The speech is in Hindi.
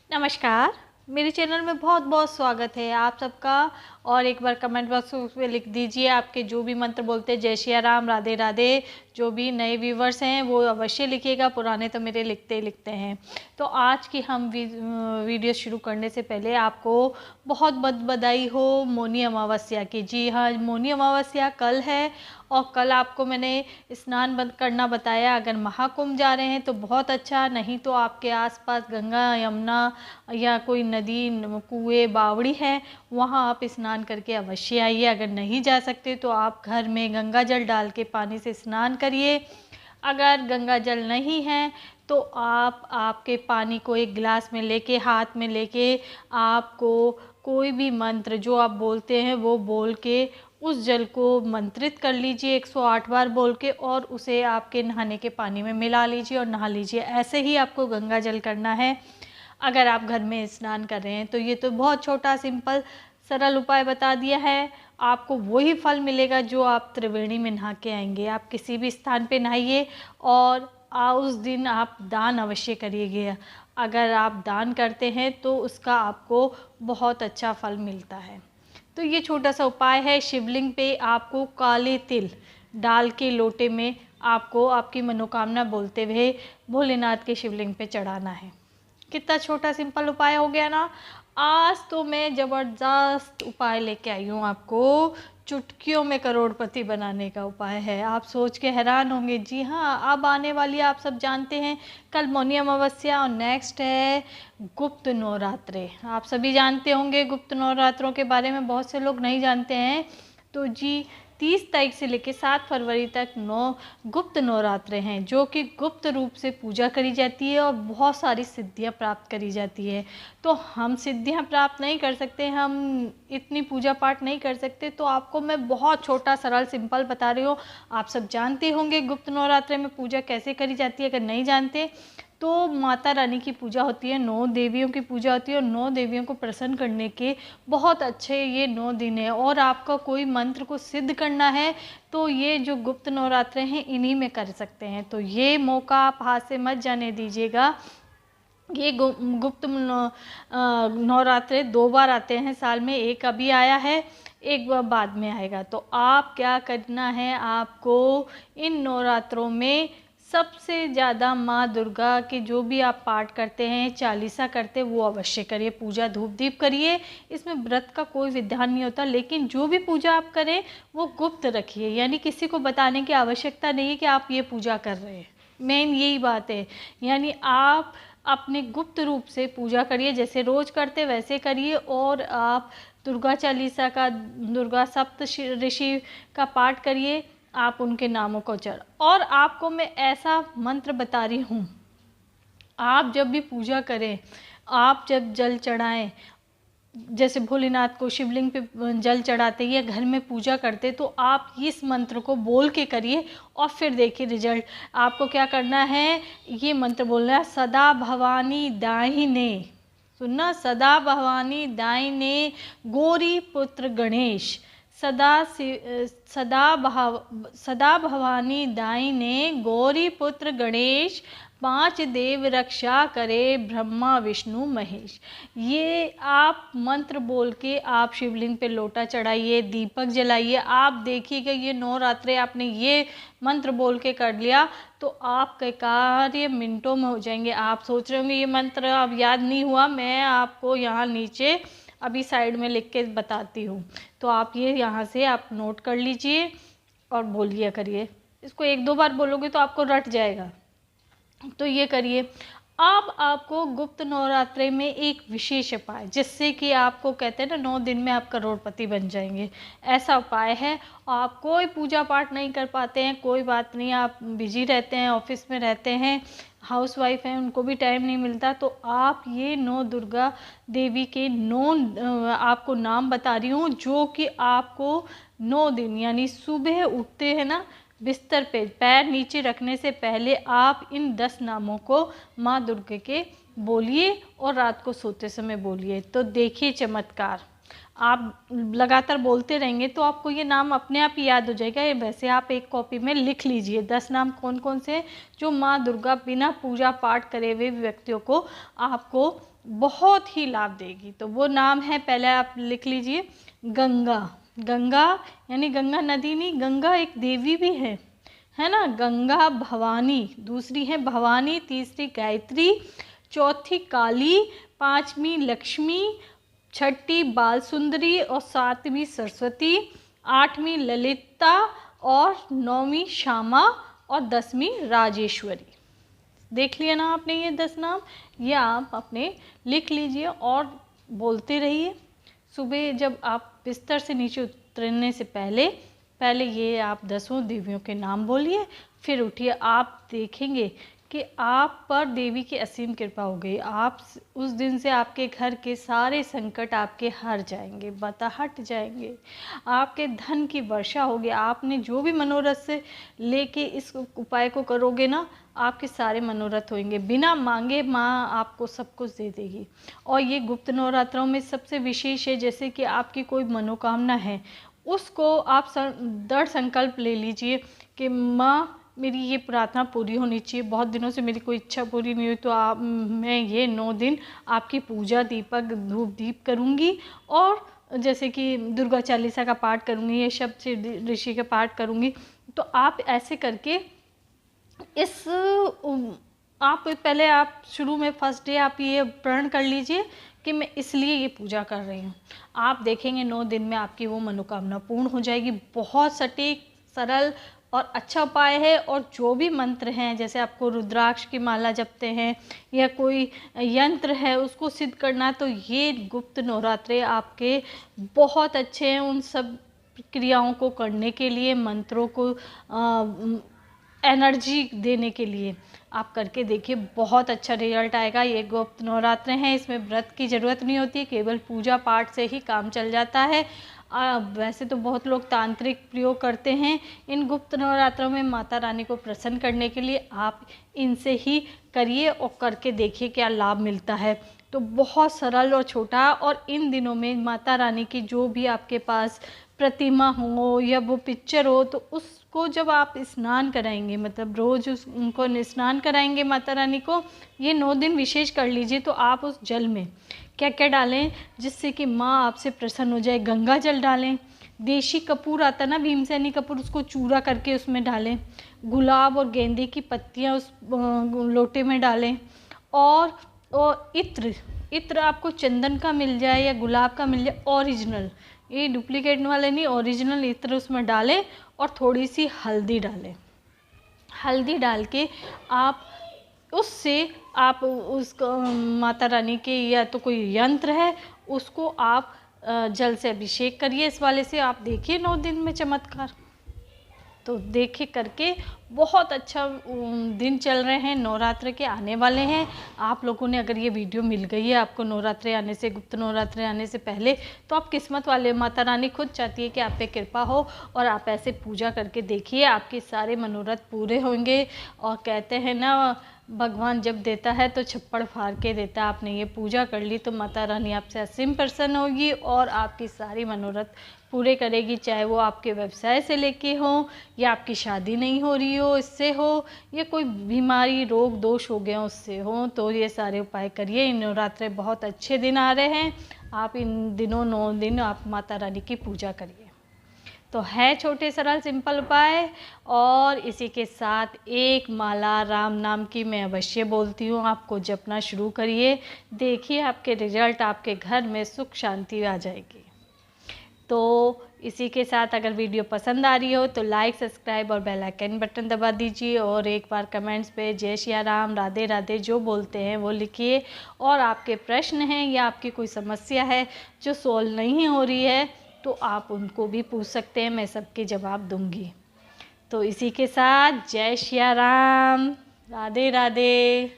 नमस्कार, मेरे चैनल में बहुत बहुत स्वागत है आप सबका। और एक बार कमेंट बॉक्स में लिख दीजिए आपके जो भी मंत्र बोलते हैं, जय श्री राम, राधे राधे। जो भी नए व्यूवर्स हैं वो अवश्य लिखिएगा, पुराने तो मेरे लिखते ही लिखते हैं। तो आज की हम वीडियो शुरू करने से पहले आपको बहुत बधाई हो मौनी अमावस्या की। जी हाँ, मौनी अमावस्या कल है और कल आपको मैंने स्नान बंद करना बताया। अगर महाकुंभ जा रहे हैं तो बहुत अच्छा, नहीं तो आपके आसपास गंगा यमुना या कोई नदी कुएं बावड़ी है, वहाँ आप स्नान करके अवश्य आइए। अगर नहीं जा सकते तो आप घर में गंगा जल डाल के पानी से स्नान करिए। अगर गंगा जल नहीं है तो आप आपके पानी को एक गिलास में लेके, हाथ में लेके, आपको कोई भी मंत्र जो आप बोलते हैं वो बोल के उस जल को मंत्रित कर लीजिए 108 बार बोल के, और उसे आपके नहाने के पानी में मिला लीजिए और नहा लीजिए। ऐसे ही आपको गंगा जल करना है अगर आप घर में स्नान कर रहे हैं। तो ये तो बहुत छोटा सिंपल सरल उपाय बता दिया है। आपको वही फल मिलेगा जो आप त्रिवेणी में नहा के आएंगे। आप किसी भी स्थान पे नहाइए और उस दिन आप दान अवश्य करिएगा। अगर आप दान करते हैं तो उसका आपको बहुत अच्छा फल मिलता है। तो ये छोटा सा उपाय है। शिवलिंग पे आपको काले तिल डाल के लोटे में आपको आपकी मनोकामना बोलते हुए भोलेनाथ के शिवलिंग पे चढ़ाना है। कितना छोटा सिंपल उपाय हो गया ना। आज तो मैं ज़बरदस्त उपाय लेके आई हूँ आपको। चुटकियों में करोड़पति बनाने का उपाय है। आप सोच के हैरान होंगे। जी हाँ, अब आने वाली आप सब जानते हैं कल मौनी अमावस्या और नेक्स्ट है गुप्त नवरात्रे। आप सभी जानते होंगे गुप्त नवरात्रों के बारे में, बहुत से लोग नहीं जानते हैं। तो जी 30 तारीख से लेकर 7 फरवरी तक 9 गुप्त नवरात्रे हैं, जो कि गुप्त रूप से पूजा करी जाती है और बहुत सारी सिद्धियां प्राप्त करी जाती है। तो हम सिद्धियां प्राप्त नहीं कर सकते, हम इतनी पूजा पाठ नहीं कर सकते, तो आपको मैं बहुत छोटा सरल सिंपल बता रही हूँ। आप सब जानते होंगे गुप्त नवरात्रे में पूजा कैसे करी जाती है। अगर नहीं जानते तो माता रानी की पूजा होती है, 9 देवियों की पूजा होती है और 9 देवियों को प्रसन्न करने के बहुत अच्छे ये 9 दिन है। और आपका कोई मंत्र को सिद्ध करना है तो ये जो गुप्त नवरात्रे हैं इन्हीं में कर सकते हैं। तो ये मौका आप हाथ से मत जाने दीजिएगा। ये गुप्त नवरात्रे 2 बार आते हैं साल में, एक अभी आया है, एक बार बाद में आएगा। तो आप क्या करना है, आपको इन नवरात्रों में सबसे ज़्यादा माँ दुर्गा के जो भी आप पाठ करते हैं, चालीसा करते हैं, वो अवश्य करिए। पूजा धूप दीप करिए। इसमें व्रत का कोई विधान नहीं होता, लेकिन जो भी पूजा आप करें वो गुप्त रखिए। यानी किसी को बताने की आवश्यकता नहीं है कि आप ये पूजा कर रहे हैं। मेन यही बात है। यानी आप अपने गुप्त रूप से पूजा करिए, जैसे रोज़ करते वैसे करिए। और आप दुर्गा चालीसा का, दुर्गा सप्तऋषि का पाठ करिए। आप उनके नामों को और आपको मैं ऐसा मंत्र बता रही हूँ, आप जब भी पूजा करें, आप जब जल चढ़ाएं, जैसे भोलेनाथ को शिवलिंग पे जल चढ़ाते या घर में पूजा करते, तो आप इस मंत्र को बोल के करिए और फिर देखिए रिजल्ट। आपको क्या करना है, ये मंत्र बोलना है, सदा भवानी दाहिने, सुनना, सदा भवानी दाहिने गौरी पुत्र गणेश, सदा भवानी दाहिने गौरी पुत्र गणेश, 5 देव रक्षा करे ब्रह्मा विष्णु महेश। ये आप मंत्र बोल के आप शिवलिंग पे लोटा चढ़ाइए, दीपक जलाइए। आप देखिएगा ये नवरात्रे आपने ये मंत्र बोल के कर लिया तो आपके कार्य मिनटों में हो जाएंगे। आप सोच रहे होंगे ये मंत्र अब याद नहीं हुआ, मैं आपको यहाँ नीचे अभी साइड में लिख के बताती हूँ। तो आप ये यहाँ से आप नोट कर लीजिए और बोलिए करिए। इसको 1-2 बार बोलोगे तो आपको रट जाएगा। तो ये करिए। अब आपको गुप्त नवरात्रे में एक विशेष उपाय, जिससे कि आपको कहते हैं ना 9 दिन में आप करोड़पति बन जाएंगे, ऐसा उपाय है। आप कोई पूजा पाठ नहीं कर पाते हैं, कोई बात नहीं, आप बिजी रहते हैं, ऑफिस में रहते हैं, हाउसवाइफ हैं, उनको भी टाइम नहीं मिलता, तो आप ये 9 दुर्गा देवी के 9 आपको नाम बता रही हूँ, जो कि आपको 9 दिन यानी सुबह उठते हैं ना, बिस्तर पे पैर नीचे रखने से पहले आप इन 10 नामों को माँ दुर्गा के बोलिए और रात को सोते समय बोलिए। तो देखिए चमत्कार। आप लगातार बोलते रहेंगे तो आपको ये नाम अपने आप ही याद हो जाएगा। वैसे आप एक कॉपी में लिख लीजिए 10 नाम कौन कौन से जो माँ दुर्गा बिना पूजा पाठ करे हुए व्यक्तियों को आपको बहुत ही लाभ देगी। तो वो नाम है, पहले आप लिख लीजिए गंगा। गंगा यानी गंगा नदी नहीं, गंगा एक देवी भी है ना। गंगा भवानी, दूसरी है भवानी, तीसरी गायत्री, चौथी काली, पांचवी लक्ष्मी, छठी बाल सुंदरी और सातवीं सरस्वती, आठवीं ललिता और नौवीं श्यामा और 10वीं राजेश्वरी। देख लिया ना आपने ये 10 नाम, ये आप अपने लिख लीजिए और बोलते रहिए। सुबह जब आप बिस्तर से नीचे उतरने से पहले ये आप 10 देवियों के नाम बोलिए, फिर उठिए। आप देखेंगे कि आप पर देवी की असीम कृपा हो गई। आप उस दिन से आपके घर के सारे संकट आपके हट जाएंगे, हट जाएंगे। आपके धन की वर्षा होगी। आपने जो भी मनोरथ से लेके इस उपाय को करोगे ना, आपके सारे मनोरथ होंगे। बिना मांगे माँ आपको सब कुछ दे देगी। और ये गुप्त नवरात्रों में सबसे विशेष है, जैसे कि आपकी कोई मनोकामना है उसको आप दृढ़ संकल्प ले लीजिए कि माँ मेरी ये प्रार्थना पूरी होनी चाहिए। बहुत दिनों से मेरी कोई इच्छा पूरी नहीं हुई, तो मैं ये 9 दिन आपकी पूजा दीपक धूप दीप करूँगी और जैसे कि दुर्गा चालीसा का पाठ करूँगी, ये शब्द ऋषि का पाठ करूँगी। तो आप ऐसे करके आप पहले आप शुरू में फर्स्ट डे आप ये प्रण कर लीजिए कि मैं इसलिए ये पूजा कर रही हूँ। आप देखेंगे 9 दिन में आपकी वो मनोकामना पूर्ण हो जाएगी। बहुत सटीक, सरल और अच्छा उपाय है। और जो भी मंत्र हैं, जैसे आपको रुद्राक्ष की माला जपते हैं या कोई यंत्र है उसको सिद्ध करना, तो ये गुप्त नवरात्रे आपके बहुत अच्छे हैं उन सब क्रियाओं को करने के लिए, मंत्रों को एनर्जी देने के लिए। आप करके देखिए, बहुत अच्छा रिजल्ट आएगा। ये गुप्त नवरात्र हैं, इसमें व्रत की ज़रूरत नहीं होती है, केवल पूजा पाठ से ही काम चल जाता है। वैसे तो बहुत लोग तांत्रिक प्रयोग करते हैं इन गुप्त नवरात्रों में माता रानी को प्रसन्न करने के लिए। आप इनसे ही करिए और करके देखिए क्या लाभ मिलता है। तो बहुत सरल और छोटा, और इन दिनों में माता रानी की जो भी आपके पास प्रतिमा हो या वो पिक्चर हो, तो उसको जब आप स्नान कराएंगे, मतलब रोज़ उनको स्नान कराएंगे माता रानी को, ये 9 दिन विशेष कर लीजिए। तो आप उस जल में क्या क्या डालें जिससे कि माँ आपसे प्रसन्न हो जाए। गंगा जल डालें, देशी कपूर आता ना, भीमसेनी कपूर, उसको चूरा करके उसमें डालें। गुलाब और गेंदे की पत्तियाँ उस लोटे में डालें। और इत्र आपको चंदन का मिल जाए या गुलाब का मिल जाए, ओरिजिनल, ये डुप्लीकेट वाले नहीं, ओरिजिनल इत्र उसमें डालें। और थोड़ी सी हल्दी डालें। हल्दी डाल के आप उससे आप उसको माता रानी के या तो कोई यंत्र है उसको आप जल से अभिषेक करिए इस वाले से। आप देखिए 9 दिन में चमत्कार। तो देखिए करके, बहुत अच्छा दिन चल रहे हैं, नवरात्र के आने वाले हैं। आप लोगों ने अगर ये वीडियो मिल गई है आपको नवरात्रे आने से, गुप्त नवरात्रे आने से पहले, तो आप किस्मत वाले। माता रानी खुद चाहती है कि आप पे कृपा हो और आप ऐसे पूजा करके देखिए, आपके सारे मनोरथ पूरे होंगे। और कहते हैं ना, भगवान जब देता है तो छप्पड़ फाड़ के देता है। आपने ये पूजा कर ली तो माता रानी आपसे असीम प्रसन्न होगी और आपकी सारी मनोरथ पूरे करेगी। चाहे वो आपके व्यवसाय से लेके हो, या आपकी शादी नहीं हो रही हो इससे हो, या कोई बीमारी रोग दोष हो गया उससे हो, तो ये सारे उपाय करिए। इन नवरात्रे बहुत अच्छे दिन आ रहे हैं। आप इन दिनों 9 दिन आप माता रानी की पूजा करिए। तो है छोटे सरल सिंपल उपाय। और इसी के साथ एक माला राम नाम की मैं अवश्य बोलती हूँ, आपको जपना शुरू करिए। देखिए आपके रिजल्ट, आपके घर में सुख शांति आ जाएगी। तो इसी के साथ अगर वीडियो पसंद आ रही हो तो लाइक, सब्सक्राइब और बेल आइकन बटन दबा दीजिए। और एक बार कमेंट्स पे जय सिया राम, राधे राधे जो बोलते हैं वो लिखिए। और आपके प्रश्न हैं या आपकी कोई समस्या है जो सॉल्व नहीं हो रही है, तो आप उनको भी पूछ सकते हैं, मैं सबके जवाब दूंगी। तो इसी के साथ जय सिया राम, राधे राधे।